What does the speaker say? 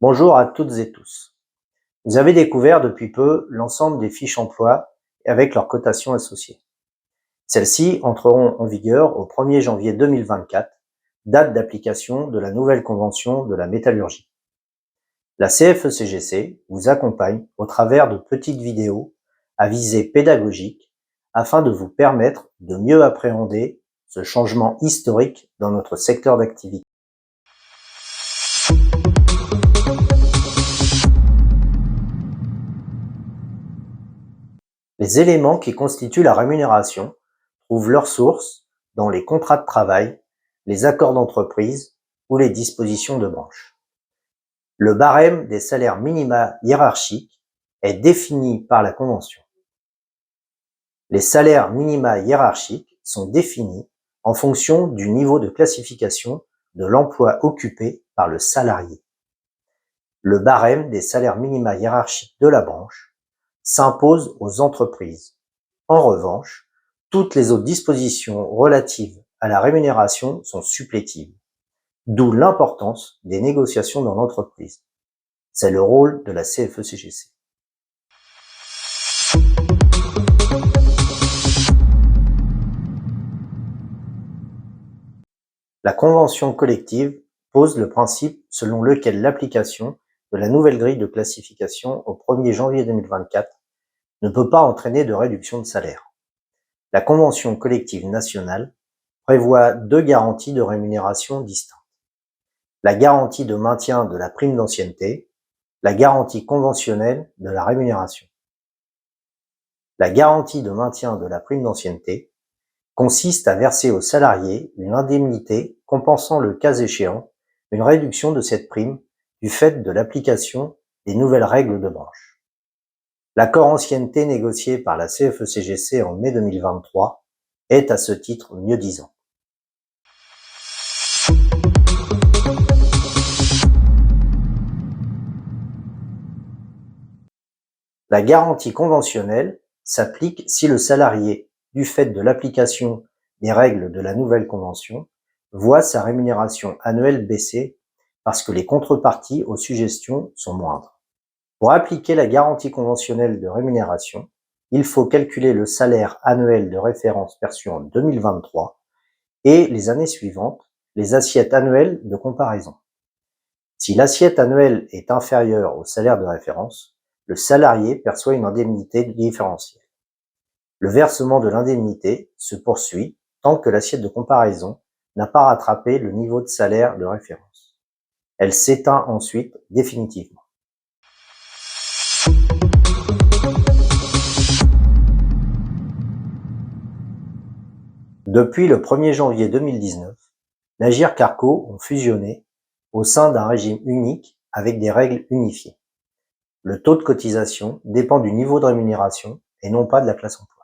Bonjour à toutes et tous. Vous avez découvert depuis peu l'ensemble des fiches emploi avec leurs cotations associées. Celles-ci entreront en vigueur au 1er janvier 2024, date d'application de la nouvelle convention de la métallurgie. La CFE-CGC vous accompagne au travers de petites vidéos à visée pédagogique afin de vous permettre de mieux appréhender ce changement historique dans notre secteur d'activité. Les éléments qui constituent la rémunération trouvent leur source dans les contrats de travail, les accords d'entreprise ou les dispositions de branche. Le barème des salaires minima hiérarchiques est défini par la Convention. Les salaires minima hiérarchiques sont définis en fonction du niveau de classification de l'emploi occupé par le salarié. Le barème des salaires minima hiérarchiques de la branche s'impose aux entreprises. En revanche, toutes les autres dispositions relatives à la rémunération sont supplétives, d'où l'importance des négociations dans l'entreprise. C'est le rôle de la CFE-CGC. La convention collective pose le principe selon lequel l'application de la nouvelle grille de classification au 1er janvier 2024 ne peut pas entraîner de réduction de salaire. La convention collective nationale prévoit deux garanties de rémunération distinctes. La garantie de maintien de la prime d'ancienneté, la garantie conventionnelle de la rémunération. La garantie de maintien de la prime d'ancienneté consiste à verser aux salariés une indemnité compensant le cas échéant une réduction de cette prime du fait de l'application des nouvelles règles de branche. L'accord ancienneté négocié par la CFE-CGC en mai 2023 est à ce titre mieux-disant. La garantie conventionnelle s'applique si le salarié, du fait de l'application des règles de la nouvelle convention, voit sa rémunération annuelle baisser parce que les contreparties aux suggestions sont moindres. Pour appliquer la garantie conventionnelle de rémunération, il faut calculer le salaire annuel de référence perçu en 2023 et les années suivantes, les assiettes annuelles de comparaison. Si l'assiette annuelle est inférieure au salaire de référence, le salarié perçoit une indemnité différentielle. Le versement de l'indemnité se poursuit tant que l'assiette de comparaison n'a pas rattrapé le niveau de salaire de référence. Elle s'éteint ensuite définitivement. Depuis le 1er janvier 2019, l'Agirc Arrco ont fusionné au sein d'un régime unique avec des règles unifiées. Le taux de cotisation dépend du niveau de rémunération et non pas de la classe emploi.